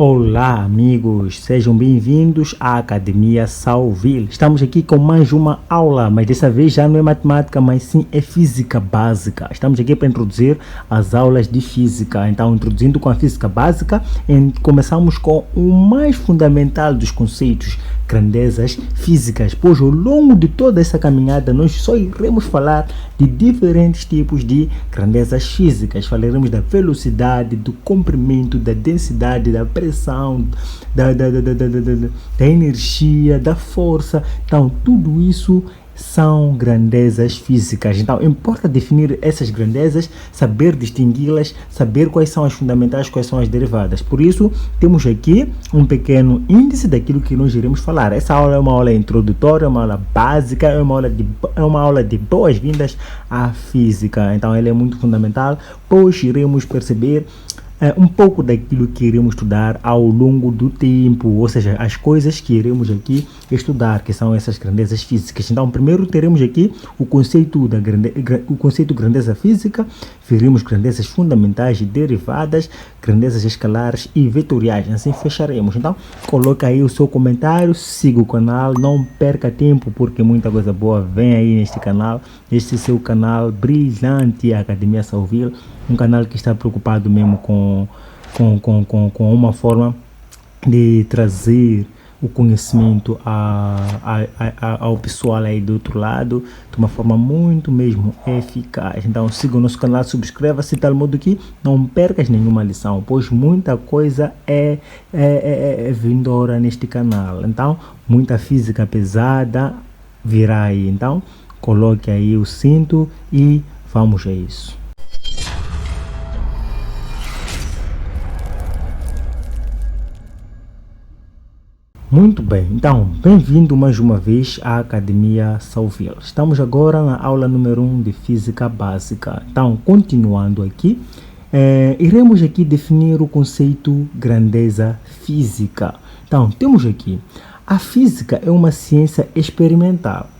Olá, amigos, sejam bem-vindos à Academia Salville. Estamos aqui com mais uma aula, mas dessa vez já não é matemática, mas sim é física básica. Estamos aqui para introduzir as aulas de física. Então, introduzindo com a física básica, começamos com o mais fundamental dos conceitos, grandezas físicas, pois ao longo de toda essa caminhada nós só iremos falar de diferentes tipos de grandezas físicas. Falaremos da velocidade, do comprimento, da densidade, da pressão, da energia, da força. Então, tudo isso são grandezas físicas. Então, importa definir essas grandezas, saber distingui-las, saber quais são as fundamentais, quais são as derivadas. Por isso, temos aqui um pequeno índice daquilo que nós iremos falar. Essa aula é uma aula introdutória, é uma aula básica, é uma aula de boas-vindas à física. Então, ela é muito fundamental, pois iremos perceber um pouco daquilo que iremos estudar ao longo do tempo, ou seja, as coisas que iremos aqui estudar, que são essas grandezas físicas. Então, primeiro teremos aqui o conceito grandeza física, veremos grandezas fundamentais e derivadas, grandezas escalares e vetoriais. Assim fecharemos. Então, coloca aí o seu comentário, siga o canal, não perca tempo, porque muita coisa boa vem aí neste canal. Este é seu canal brilhante, Academia Salville, um canal que está preocupado mesmo com uma forma de trazer o conhecimento ao pessoal aí do outro lado de uma forma muito mesmo eficaz. Então siga o nosso canal, subscreva-se de tal modo que não percas nenhuma lição, pois muita coisa é vindoura neste canal. Então muita física pesada virá aí. Então coloque aí o cinto e vamos a isso. Muito bem, então, bem-vindo mais uma vez à Academia Salville. Estamos agora na aula número 1 de Física Básica. Então, continuando aqui, iremos aqui definir o conceito grandeza física. Então, temos aqui, a física é uma ciência experimental,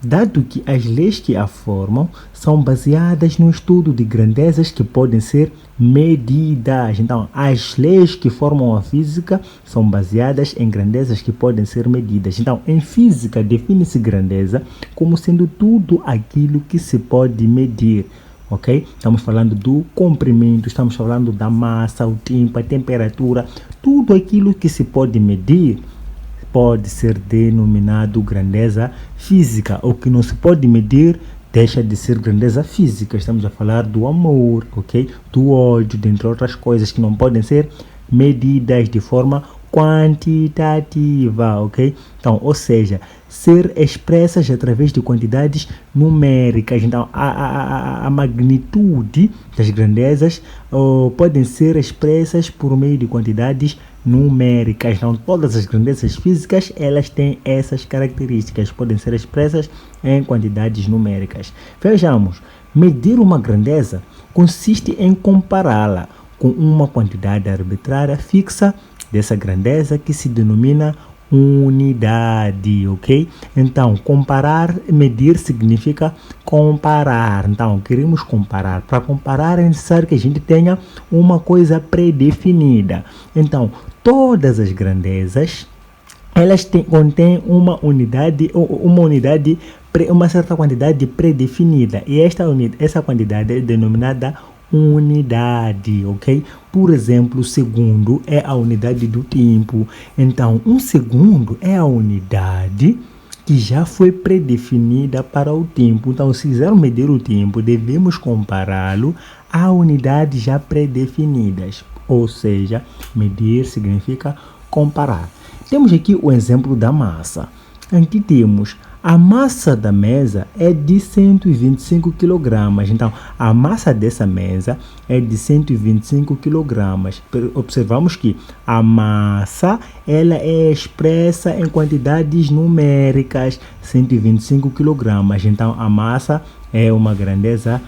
dado que as leis que a formam são baseadas no estudo de grandezas que podem ser medidas. Então, as leis que formam a física são baseadas em grandezas que podem ser medidas. Então, em física, define-se grandeza como sendo tudo aquilo que se pode medir. Ok? Estamos falando do comprimento, estamos falando da massa, o tempo, a temperatura, tudo aquilo que se pode medir pode ser denominado grandeza física. O que não se pode medir deixa de ser grandeza física. Estamos a falar do amor, ok? Do ódio, dentre outras coisas que não podem ser medidas de forma quantitativa, ok? Então, ou seja, ser expressas através de quantidades numéricas. Então, a magnitude das grandezas podem ser expressas por meio de quantidades numéricas. Então, todas as grandezas físicas, elas têm essas características, podem ser expressas em quantidades numéricas. Vejamos, medir uma grandeza consiste em compará-la com uma quantidade arbitrária fixa dessa grandeza que se denomina unidade, ok? Então, comparar, medir significa comparar. Então, queremos comparar. Para comparar é necessário que a gente tenha uma coisa predefinida. Então, todas as grandezas, elas contêm uma certa quantidade predefinida. E essa quantidade é denominada unidade, ok? Por exemplo, segundo é a unidade do tempo. Então, um segundo é a unidade que já foi predefinida para o tempo. Então, se quisermos medir o tempo, devemos compará-lo a unidades já predefinidas. Ou seja, medir significa comparar. Temos aqui o exemplo da massa. Aqui temos a massa da mesa é de 125 kg. Então, a massa dessa mesa é de 125 kg. Observamos que a massa ela é expressa em quantidades numéricas, 125 kg. Então, a massa é uma grandeza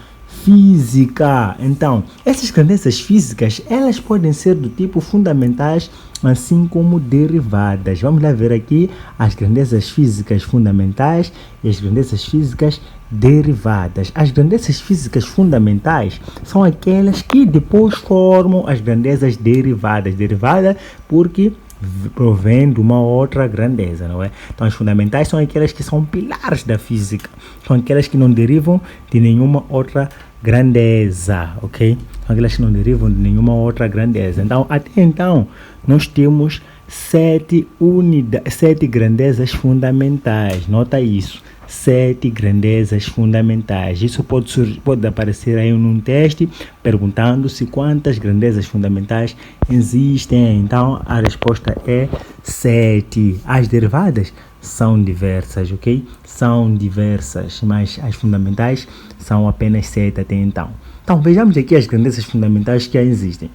física. Então, essas grandezas físicas, elas podem ser do tipo fundamentais, assim como derivadas. Vamos lá ver aqui as grandezas físicas fundamentais e as grandezas físicas derivadas. As grandezas físicas fundamentais são aquelas que depois formam as grandezas derivadas. Derivada porque provém de uma outra grandeza, não é? Então, as fundamentais são aquelas que são pilares da física, são aquelas que não derivam de nenhuma outra grandeza, ok? São aquelas que não derivam de nenhuma outra grandeza. Então, até então, nós temos sete grandezas fundamentais. Nota isso. 7 grandezas fundamentais. Isso pode aparecer aí num teste perguntando-se quantas grandezas fundamentais existem. Então a resposta é 7. As derivadas são diversas, ok? São diversas, mas as fundamentais são apenas 7 até então. Então vejamos aqui as grandezas fundamentais que existem.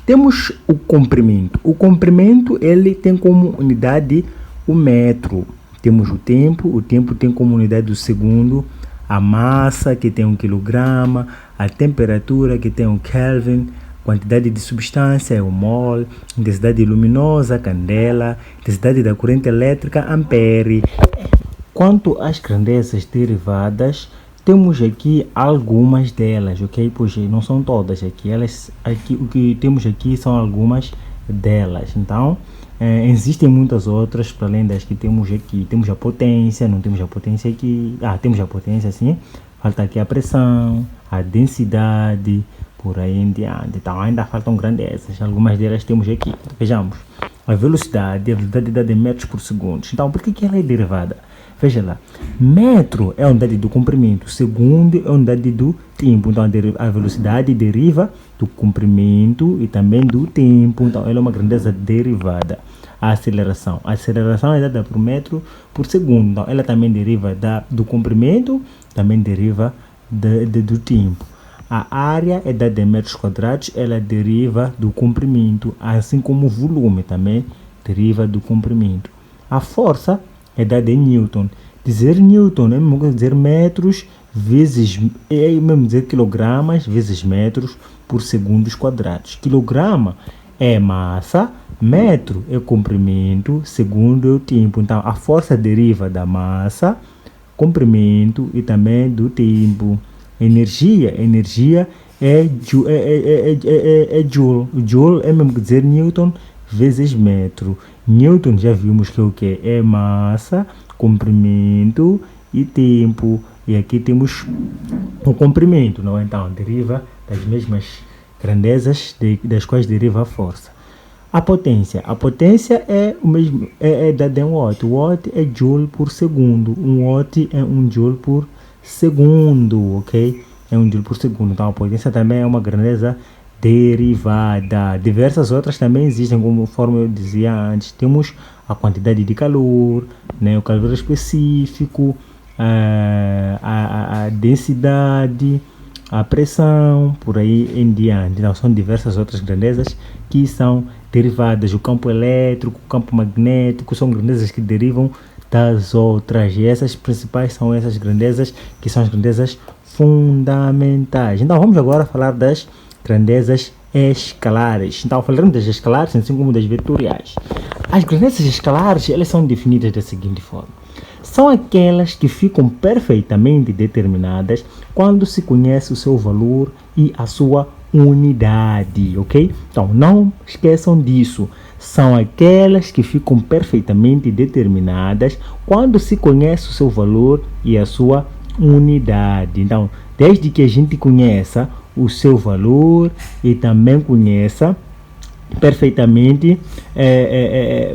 Temos o comprimento. O comprimento ele tem como unidade o metro. Temos o tempo tem como unidade o segundo, a massa, que tem 1 quilograma, a temperatura, que tem 1 Kelvin, quantidade de substância é o mol, intensidade luminosa, candela, intensidade da corrente elétrica, ampere. Quanto às grandezas derivadas, temos aqui algumas delas, ok? Pois não são todas aqui, o que temos aqui são algumas delas. Então, existem muitas outras para além das que temos aqui. Temos a potência, não temos a potência aqui. Temos a potência sim. Falta aqui a pressão, a densidade, por aí em diante. Então ainda faltam grandezas. Algumas delas temos aqui. Vejamos. A velocidade dada em metros por segundo. Então por que ela é derivada? Veja lá. Metro é a unidade do comprimento. Segundo é a unidade do tempo. Então a velocidade deriva do comprimento e também do tempo. Então ela é uma grandeza derivada. A aceleração é dada por metro por segundo. Então ela também deriva do comprimento, também deriva do tempo. A área é dada em metros quadrados, ela deriva do comprimento, assim como o volume também deriva do comprimento. A força é dada em Newton. Dizer Newton é mesmo dizer metros vezes, é mesmo dizer quilogramas vezes metros por segundos quadrados. Quilograma é massa, metro é comprimento, segundo é o tempo. Então a força deriva da massa, comprimento e também do tempo. Energia é joule. Joule é mesmo dizer Newton vezes metro. Newton já vimos que é o que? É massa, comprimento e tempo. E aqui temos o comprimento, não é? Então deriva das mesmas grandezas das quais deriva a força. A potência é o mesmo, é dada em watt. Watt é joule por segundo. Um watt é 1 joule por segundo, ok? É 1 joule por segundo. Então a potência também é uma grandeza derivada. Diversas outras também existem, conforme eu dizia antes. Temos a quantidade de calor, né? O calor específico, a densidade, a pressão, por aí em diante. Então são diversas outras grandezas que são derivadas. O campo elétrico, o campo magnético, são grandezas que derivam das outras. E essas principais são essas grandezas que são as grandezas fundamentais. Então vamos agora falar das grandezas escalares. Então falaremos das escalares assim como das vetoriais. As grandezas escalares, elas são definidas da seguinte forma. São aquelas que ficam perfeitamente determinadas quando se conhece o seu valor e a sua unidade, ok? Então não esqueçam disso. São aquelas que ficam perfeitamente determinadas quando se conhece o seu valor e a sua unidade. Então, desde que a gente conheça o seu valor e também conheça perfeitamente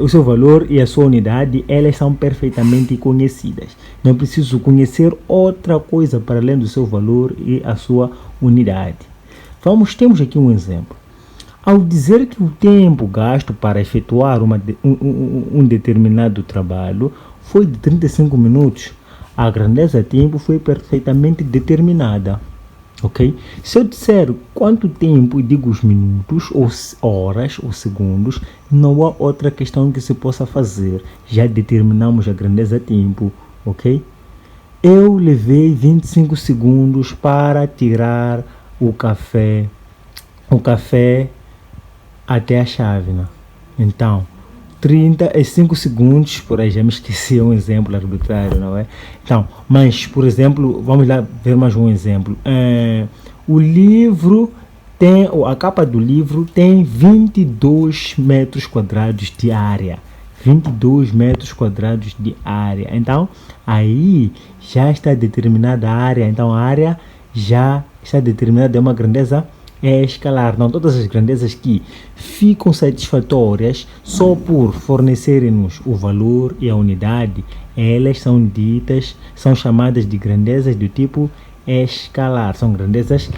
o seu valor e a sua unidade, elas são perfeitamente conhecidas. Não preciso conhecer outra coisa para além do seu valor e a sua unidade. Temos aqui um exemplo. Ao dizer que o tempo gasto para efetuar um determinado trabalho foi de 35 minutos, a grandeza tempo foi perfeitamente determinada. Ok? Se eu disser quanto tempo e digo os minutos, ou horas, ou segundos, não há outra questão que se possa fazer. Já determinamos a grandeza tempo, ok? Eu levei 25 segundos para tirar o café até a chávena. Então, 35 segundos, por aí já me esqueci, é um exemplo arbitrário, não é? Então, mas, por exemplo, vamos lá ver mais um exemplo. O livro a capa do livro tem 22 metros quadrados de área. 22 metros quadrados de área. Então, aí já está determinada a área. Então, a área já está determinada, é uma grandeza escalar. Não, todas as grandezas que ficam satisfatórias só por fornecerem-nos o valor e a unidade, elas são chamadas de grandezas do tipo escalar. São grandezas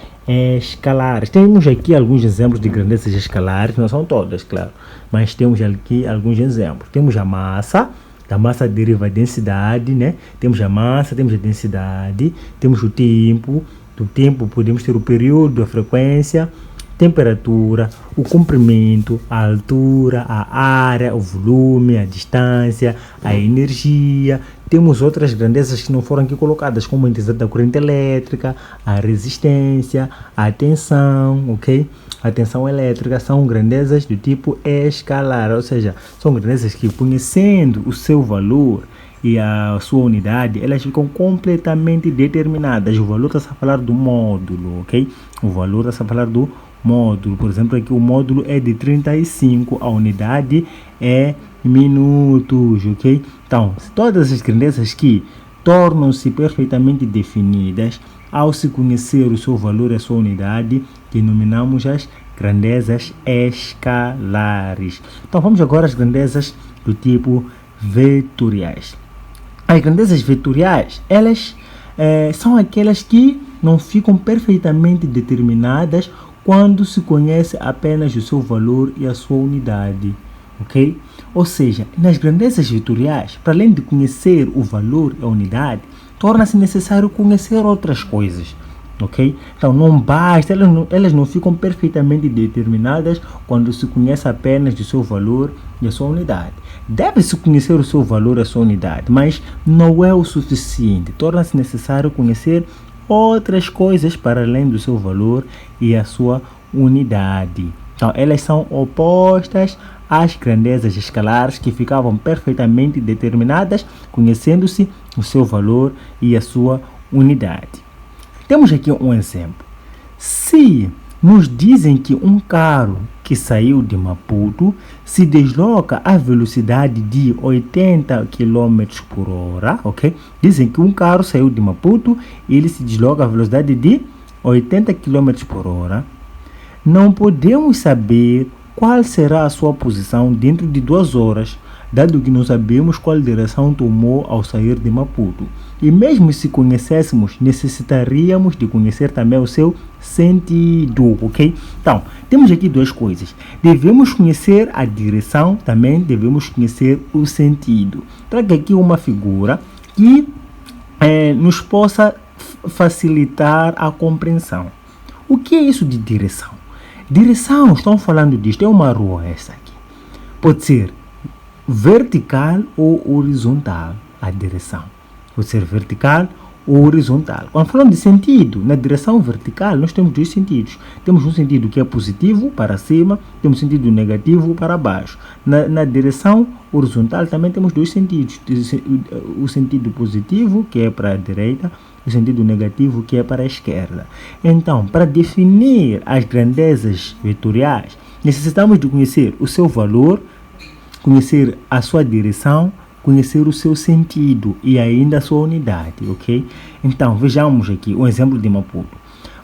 escalares. Temos aqui alguns exemplos de grandezas escalares, não são todas, claro, mas temos aqui alguns exemplos. Temos a massa, da massa deriva a densidade, né? Temos a massa, temos a densidade, temos o tempo, do tempo podemos ter o período, a frequência, temperatura, o comprimento, a altura, a área, o volume, a distância, a energia. Temos outras grandezas que não foram aqui colocadas, como a intensidade da corrente elétrica, a resistência, a tensão, ok? A tensão elétrica são grandezas do tipo escalar, ou seja, são grandezas que, conhecendo o seu valor e a sua unidade, elas ficam completamente determinadas. O valor está a falar do módulo, ok? O valor está a falar do módulo. Por exemplo, aqui o módulo é de 35, a unidade é minutos, ok? Então, todas as grandezas que tornam-se perfeitamente definidas ao se conhecer o seu valor e a sua unidade, denominamos as grandezas escalares. Então, vamos agora às grandezas do tipo vetoriais. As grandezas vetoriais, elas são aquelas que não ficam perfeitamente determinadas quando se conhece apenas o seu valor e a sua unidade, ok? Ou seja, nas grandezas vetoriais, para além de conhecer o valor e a unidade, torna-se necessário conhecer outras coisas, ok? Então não basta, elas não ficam perfeitamente determinadas quando se conhece apenas o seu valor e a sua unidade. Deve-se conhecer o seu valor e a sua unidade, mas não é o suficiente. Torna-se necessário conhecer outras coisas para além do seu valor e a sua unidade. Então, elas são opostas às grandezas escalares que ficavam perfeitamente determinadas, conhecendo-se o seu valor e a sua unidade. Temos aqui um exemplo. Se nos dizem que um carro que saiu de Maputo se desloca à velocidade de 80 km por hora, ok? Dizem que um carro saiu de Maputo e ele se desloca à velocidade de 80 km por hora. Não podemos saber qual será a sua posição dentro de 2 horas, dado que não sabemos qual direção tomou ao sair de Maputo. E mesmo se conhecêssemos, necessitaríamos de conhecer também o seu sentido, ok? Então, temos aqui duas coisas. Devemos conhecer a direção, também devemos conhecer o sentido. Trago aqui uma figura que nos possa facilitar a compreensão. O que é isso de direção? Direção, estão falando disto, é uma rua essa aqui. Pode ser vertical ou horizontal a direção. Pode ser vertical ou horizontal. Quando falamos de sentido, na direção vertical nós temos 2 sentidos. Temos um sentido que é positivo para cima, temos um sentido negativo para baixo. Na direção horizontal também temos 2 sentidos. O sentido positivo, que é para a direita, o sentido negativo, que é para a esquerda. Então, para definir as grandezas vetoriais, necessitamos de conhecer o seu valor, conhecer a sua direção, conhecer o seu sentido e ainda a sua unidade, ok? Então, vejamos aqui um exemplo de Maputo.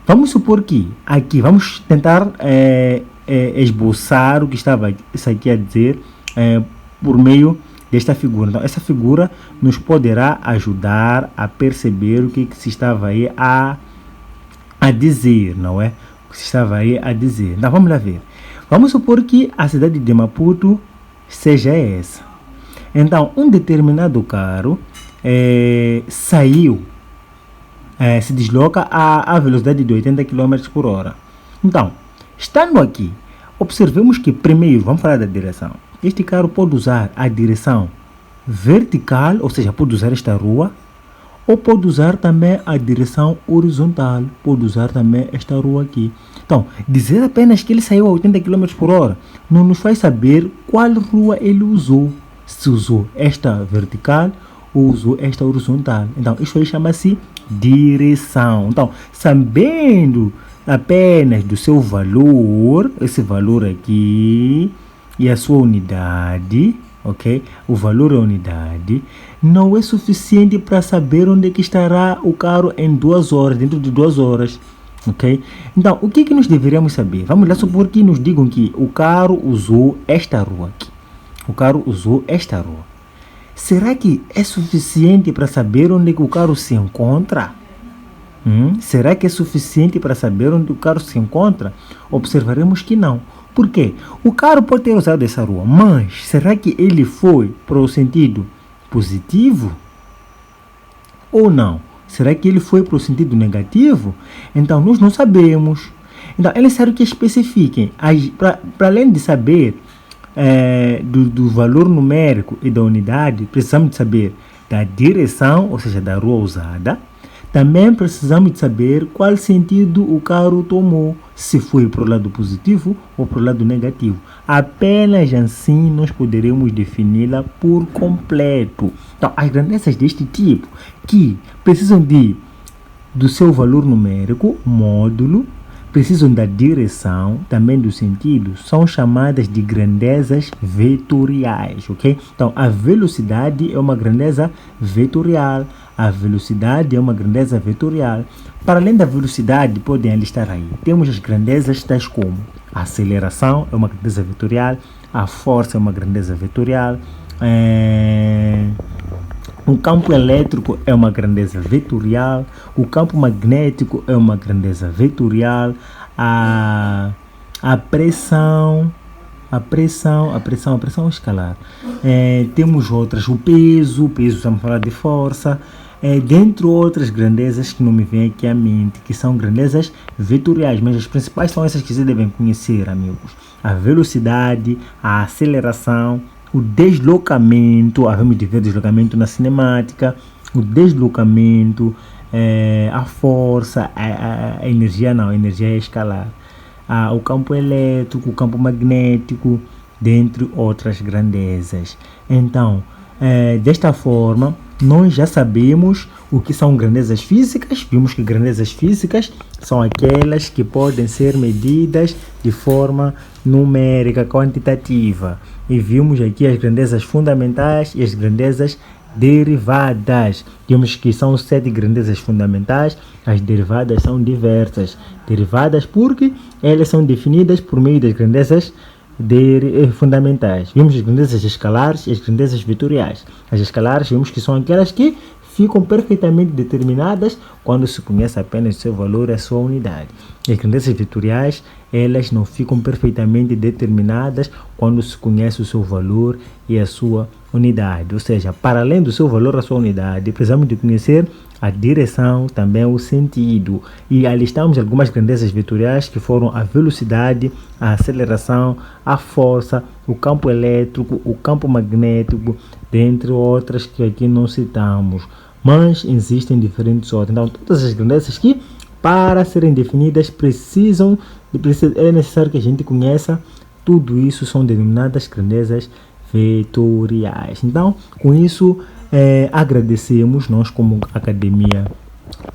Vamos supor que aqui, vamos tentar esboçar o que estava isso aqui a dizer por meio desta figura. Então, essa figura nos poderá ajudar a perceber o que se estava aí a dizer, não é? O que se estava aí a dizer. Então, vamos lá ver. Vamos supor que a cidade de Maputo seja essa. Então, um determinado carro se desloca à velocidade de 80 km por hora. Então, estando aqui, observemos que primeiro, vamos falar da direção. Este carro pode usar a direção vertical, ou seja, pode usar esta rua, ou pode usar também a direção horizontal, pode usar também esta rua aqui. Então, dizer apenas que ele saiu a 80 km por hora não nos faz saber qual rua ele usou, se usou esta vertical ou usou esta horizontal. Então, isso aí chama-se direção. Então, sabendo apenas do seu valor, esse valor aqui e a sua unidade, ok? O valor é a unidade, não é suficiente para saber onde é que estará o carro em 2 horas, dentro de 2 horas, ok? Então, o que que nós deveríamos saber? Vamos lá supor que nos digam que o carro usou esta rua aqui. O carro usou esta rua. Será que é suficiente para saber onde é que o carro se encontra? Será que é suficiente para saber onde o carro se encontra? Observaremos que não. Por quê? O carro pode ter usado essa rua, mas será que ele foi para o sentido positivo ou não? Será que ele foi para o sentido negativo? Então, nós não sabemos. Então, é necessário que especifiquem. Para além de saber do valor numérico e da unidade, precisamos de saber da direção, ou seja, da rua usada. Também precisamos de saber qual sentido o carro tomou, se foi para o lado positivo ou para o lado negativo. Apenas assim nós poderemos defini-la por completo. Então, as grandezas deste tipo, que precisam do seu valor numérico, módulo, precisam da direção, também do sentido, são chamadas de grandezas vetoriais, ok? Então, a velocidade é uma grandeza vetorial. A velocidade é uma grandeza vetorial. Para além da velocidade, podem alistar aí. Temos as grandezas tais como a aceleração é uma grandeza vetorial, a força é uma grandeza vetorial, o campo elétrico é uma grandeza vetorial, o campo magnético é uma grandeza vetorial, a pressão escalar. Temos outras, o peso estamos falando de força, dentre outras grandezas que não me vêm aqui à mente, que são grandezas vetoriais, mas as principais são essas que vocês devem conhecer, amigos. A velocidade, a aceleração, o deslocamento, vamos ver deslocamento na cinemática, o deslocamento, a força, a energia não, a energia é escalar, o campo elétrico, o campo magnético, dentre outras grandezas. Então, desta forma, nós já sabemos o que são grandezas físicas. Vimos que grandezas físicas são aquelas que podem ser medidas de forma numérica, quantitativa. E vimos aqui as grandezas fundamentais e as grandezas derivadas. Vimos que são 7 grandezas fundamentais, as derivadas são diversas. Derivadas porque elas são definidas por meio das grandezas fundamentais. Vimos as grandezas escalares e as grandezas vetoriais. As escalares vimos que são aquelas que ficam perfeitamente determinadas quando se conhece apenas o seu valor e a sua unidade. E as grandezas vetoriais, elas não ficam perfeitamente determinadas quando se conhece o seu valor e a sua unidade. Ou seja, para além do seu valor e a sua unidade, precisamos de conhecer a direção, também o sentido. E alistamos algumas grandezas vetoriais que foram a velocidade, a aceleração, a força, o campo elétrico, o campo magnético, dentre outras que aqui não citamos. Mas existem diferentes outras. Então, todas as grandezas que, para serem definidas, é necessário que a gente conheça tudo isso, são denominadas grandezas vetoriais. Então, com isso, agradecemos, nós como Academia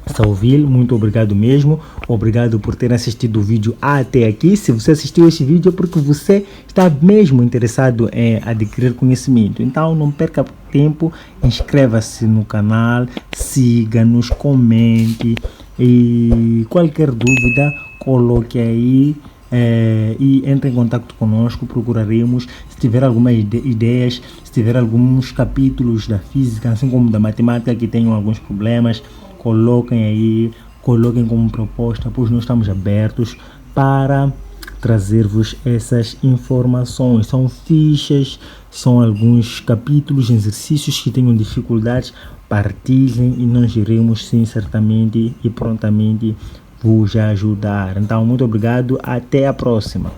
Salville, muito obrigado mesmo, obrigado por ter assistido o vídeo até aqui. Se você assistiu este vídeo é porque você está mesmo interessado em adquirir conhecimento, então não perca tempo, inscreva-se no canal, siga-nos, comente e qualquer dúvida coloque aí e entre em contato conosco, procuraremos. Se tiver algumas ideias, se tiver alguns capítulos da física, assim como da matemática que tenham alguns problemas, coloquem aí, coloquem como proposta, pois nós estamos abertos para trazer-vos essas informações. São fichas, são alguns capítulos, exercícios que tenham dificuldades, partilhem e nós iremos sim, certamente e prontamente vos ajudar. Então, muito obrigado, até a próxima.